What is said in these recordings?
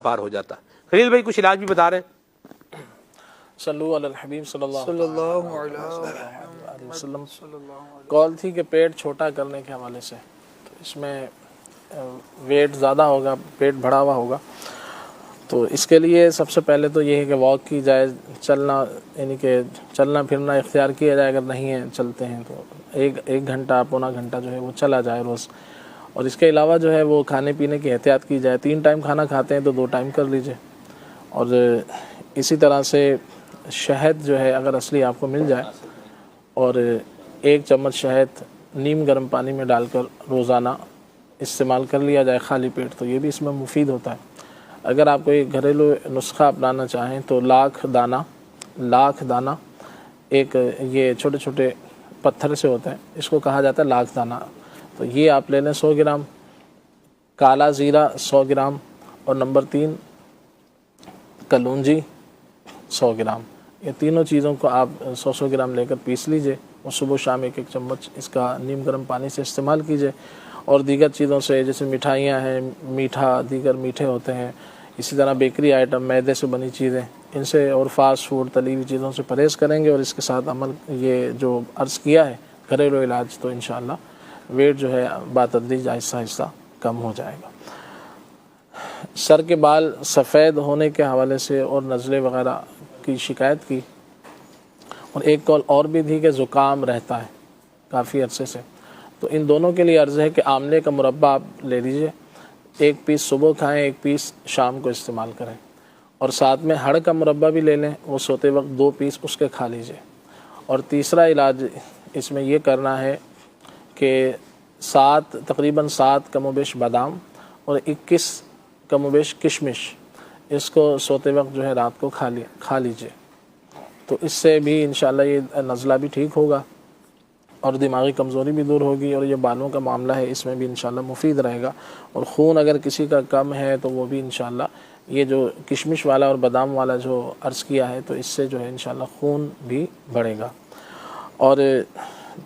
पार हो जाता। खलील भाई कुछ इलाज भी बता रहे हैं। सल्लल्लाहु अलैहि हबीब सल्लल्लाहु अलैहि वसल्लम कॉल थी कि पेट छोटा करने के हवाले से, तो इसमें वेट ज़्यादा होगा, पेट बढ़ा हुआ होगा, तो इसके लिए सबसे पहले तो ये है कि वॉक की जाए, चलना यानी कि चलना फिरना इख्तियार किया जाए। अगर नहीं है चलते हैं तो एक घंटा पौना घंटा जो है वो चला जाए रोज़। और इसके अलावा जो है वो खाने पीने की एहतियात की जाए। 3 टाइम खाना खाते हैं तो 2 टाइम कर लीजिए। और इसी तरह से शहद जो है अगर असली आपको मिल जाए और 1 चम्मच शहद नीम गर्म पानी में डालकर रोज़ाना इस्तेमाल कर लिया जाए खाली पेट, तो ये भी इसमें मुफीद होता है। अगर आप कोई घरेलू नुस्खा अपनाना चाहें तो लाख दाना एक ये छोटे छोटे पत्थर से होते हैं, इसको कहा जाता है लाख दाना। तो ये आप ले लें 100 ग्राम, काला ज़ीरा 100 ग्राम, और नंबर 3 कलौंजी 100 ग्राम। ये तीनों चीज़ों को आप 100 ग्राम लेकर पीस लीजिए और सुबह शाम 1 चम्मच इसका नीम गर्म पानी से इस्तेमाल कीजिए। और दीगर चीज़ों से जैसे मिठाइयाँ हैं, दीगर मीठे होते हैं, इसी तरह बेकरी आइटम, मैदे से बनी चीज़ें, इनसे और फास्ट फूड तली हुई चीज़ों से परहेज़ करेंगे और इसके साथ अमल ये जो अर्ज़ किया है घरेलू इलाज, तो इंशाअल्लाह वेट जो है बातदरीज आहिस्ता आहिस्ता कम हो जाएगा। सर के बाल सफ़ेद होने के हवाले से और नज़ले वग़ैरह की शिकायत की, और एक कॉल और भी थी कि ज़ुकाम रहता है काफ़ी अरसे से, तो इन दोनों के लिए अर्ज़ है कि आमले का मुरब्बा आप ले लीजिए, 1 पीस सुबह खाएं, 1 पीस शाम को इस्तेमाल करें, और साथ में हड़ का मुरब्बा भी ले लें, वो सोते वक्त 2 पीस उसके खा लीजिए। और तीसरा इलाज इसमें ये करना है कि तकरीबन 7 कमोबेश बादाम और 21 कमोबेश किशमिश, इसको सोते वक्त जो है रात को खा लीजिए, तो इससे भी इंशाल्लाह ये नज़ला भी ठीक होगा और दिमागी कमज़ोरी भी दूर होगी, और ये बालों का मामला है इसमें भी इंशाल्लाह मुफीद रहेगा। और खून अगर किसी का कम है तो वो भी इंशाल्लाह ये जो किशमिश वाला और बादाम वाला जो अर्ज़ किया है, तो इससे जो है इंशाल्लाह खून भी बढ़ेगा। और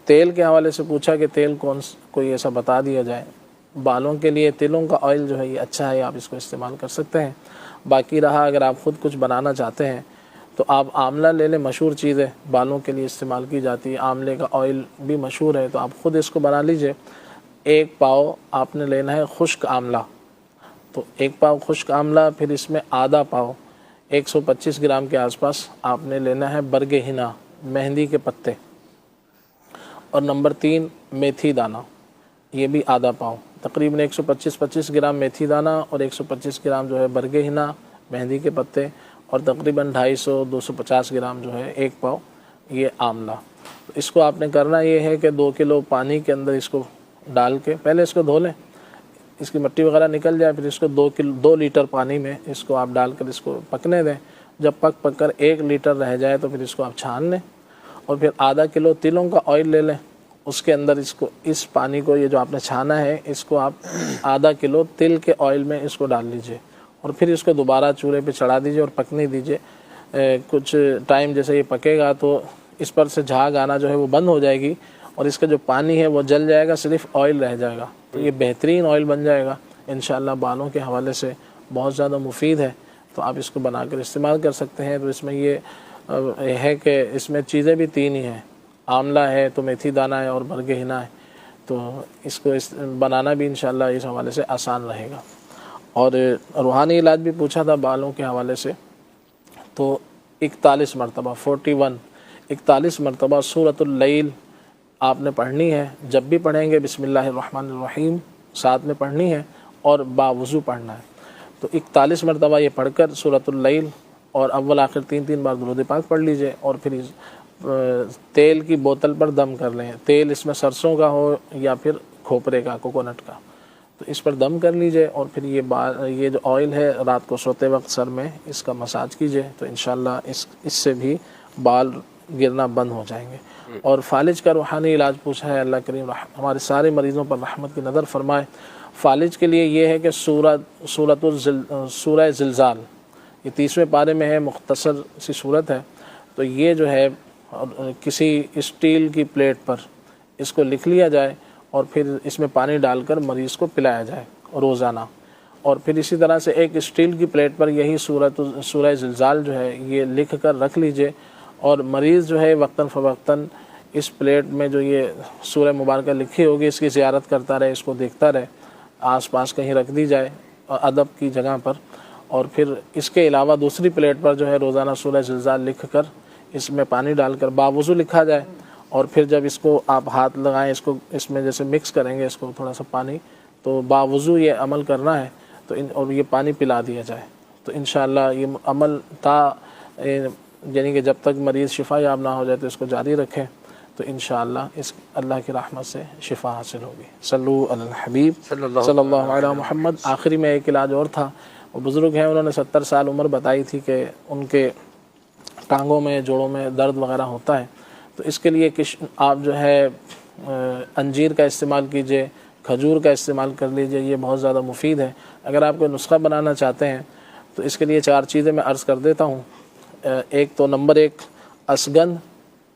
तेल के हवाले से पूछा कि तेल कोई ऐसा बता दिया जाए। बालों के लिए तिलों का ऑयल जो है ये अच्छा है, आप इसको इस्तेमाल कर सकते हैं। बाकी रहा अगर आप ख़ुद कुछ बनाना चाहते हैं तो आप आंवला ले लें, मशहूर चीज़ है, बालों के लिए इस्तेमाल की जाती है, आंवले का ऑयल भी मशहूर है, तो आप ख़ुद इसको बना लीजिए। 1 पाव आपने लेना है खुश्क आंवला, तो 1 पाव खुश्क आंवला, फिर इसमें आधा पाव 125 ग्राम के आसपास आपने लेना है बरगे हिना, मेहंदी के पत्ते, और नंबर 3 मेथी दाना, ये भी आधा पाव, तकरीबन 125 ग्राम मेथी दाना और 125 ग्राम जो है बरगे हिना, मेहंदी के पत्ते, और तकरीबन 250 ग्राम जो है 1 पाव ये आंवला। तो इसको आपने करना ये है कि 2 किलो पानी के अंदर इसको डाल के पहले इसको धो लें, इसकी मिट्टी वगैरह निकल जाए, फिर इसको 2 लीटर पानी में इसको आप डालकर इसको पकने दें। जब पक कर 1 लीटर रह जाए तो फिर इसको आप छान लें, और फिर आधा किलो तिलों का ऑयल ले लें, उसके अंदर इसको इस पानी को, ये जो आपने छाना है, इसको आप आधा किलो तिल के ऑयल में इसको डाल लीजिए, और फिर इसको दोबारा चूल्हे पे चढ़ा दीजिए और पकने दीजिए। कुछ टाइम जैसे ये पकेगा तो इस पर से झाग आना जो है वो बंद हो जाएगी, और इसका जो पानी है वो जल जाएगा, सिर्फ ऑयल रह जाएगा, तो ये बेहतरीन ऑयल बन जाएगा इंशाअल्लाह। बालों के हवाले से बहुत ज़्यादा मुफीद है, तो आप इसको बनाकर इस्तेमाल कर सकते हैं। तो इसमें ये है कि इसमें चीज़ें भी 3 ही हैं, आंवला है, तो मेथी दाना है, और बरगे हिना है, तो इसको बनाना भी इंशाअल्लाह इस हवाले से आसान रहेगा। और रूहानी इलाज भी पूछा था बालों के हवाले से, तो 41 मरतबा सूरतुल लैल आपने पढ़नी है। जब भी पढ़ेंगे बिस्मिल्लाहिर्रहमानिर्रहीम साथ में पढ़नी है और बावुज़ू पढ़ना है। तो 41 मरतबा ये पढ़कर सूरतुल लैल और अव्वल आखिर 3 बार दुरूद पाक पढ़ लीजिए, और फिर तेल की बोतल पर दम कर लें। तेल इसमें सरसों का हो या फिर खोपरे का, कोकोनट का, तो इस पर दम कर लीजिए, और फिर ये जो ऑयल है रात को सोते वक्त सर में इसका मसाज कीजिए, तो इंशाल्लाह इससे भी बाल गिरना बंद हो जाएंगे। और फालिज का रूहानी इलाज पूछा है, अल्लाह करीम हमारे सारे मरीज़ों पर रहमत की नज़र फरमाए। फालिज के लिए ये है कि सूरह ज़िलज़ाल, ये 30वें पारे में है, मुख्तसर सी सूरत है, तो ये जो है किसी स्टील की प्लेट पर इसको लिख लिया जाए, और फिर इसमें पानी डालकर मरीज़ को पिलाया जाए रोज़ाना। और फिर इसी तरह से एक स्टील की प्लेट पर यही सूरह ज़िलज़ाल जो है ये लिख कर रख लीजिए, और मरीज़ जो है वक्तन फ़वक्तन इस प्लेट में जो ये सूरह मुबारक लिखी होगी इसकी ज़ियारत करता रहे, इसको देखता रहे, आस-पास कहीं रख दी जाए और अदब की जगह पर। और फिर इसके अलावा दूसरी प्लेट पर जो है रोज़ाना सूरह ज़िलज़ाल लिख कर इसमें पानी डालकर बावुज़ू लिखा जाए, और फिर जब इसको आप हाथ लगाएं, इसको इसमें जैसे मिक्स करेंगे इसको थोड़ा सा पानी, तो बावुज़ू ये अमल करना है तो और ये पानी पिला दिया जाए। तो इंशाअल्लाह ये अमल यानी कि जब तक मरीज़ शिफा याब ना हो जाए तो इसको जारी रखें, तो इंशाअल्लाह इस अल्लाह की रहमत से शिफा हासिल होगी। सल्लु अलल हबीब सल्लल्लाहु अलैहि मुहम्मद। आखिरी में एक इलाज और था, वो बुज़ुर्ग हैं, उन्होंने 70 साल उम्र बताई थी कि उनके टांगों में जोड़ों में दर्द वग़ैरह होता है, तो इसके लिए आप जो है अंजीर का इस्तेमाल कीजिए, खजूर का इस्तेमाल कर लीजिए, ये बहुत ज़्यादा मुफीद है। अगर आप कोई नुस्खा बनाना चाहते हैं तो इसके लिए 4 चीज़ें मैं अर्ज़ कर देता हूँ। एक तो नंबर 1 असगन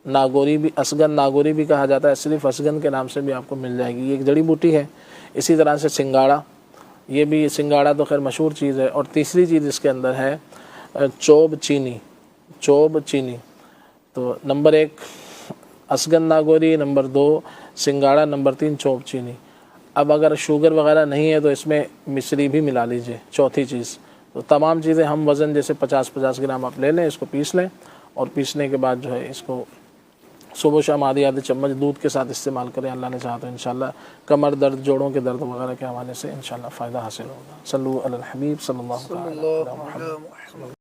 नागोरी भी कहा जाता है, सिर्फ असगन के नाम से भी आपको मिल जाएगी, ये एक जड़ी बूटी है। इसी तरह से सिंगाड़ा, ये भी सिंगाड़ा तो खैर मशहूर चीज़ है। और तीसरी चीज़ इसके अंदर है चोब चीनी। तो नंबर 1 असगन नागोरी, नंबर 2 सिंगाड़ा, नंबर 3 चोब चीनी। अब अगर शुगर वगैरह नहीं है तो इसमें मिश्री भी मिला लीजिए, चौथी चीज़। तो तमाम चीज़ें हम वज़न जैसे 50-50 ग्राम आप ले लें, इसको पीस लें, और पीसने के बाद जो है इसको सुबह शाम आधी चम्मच दूध के साथ इस्तेमाल करें। अल्लाह ने चाहा तो इंशाल्लाह कमर दर्द, जोड़ों के दर्द वगैरह के हवाले से इंशाल्लाह फ़ायदा हासिल होगा। सल्लु अलल हबीब सल्लल्लाहु अलैहि वसल्लम।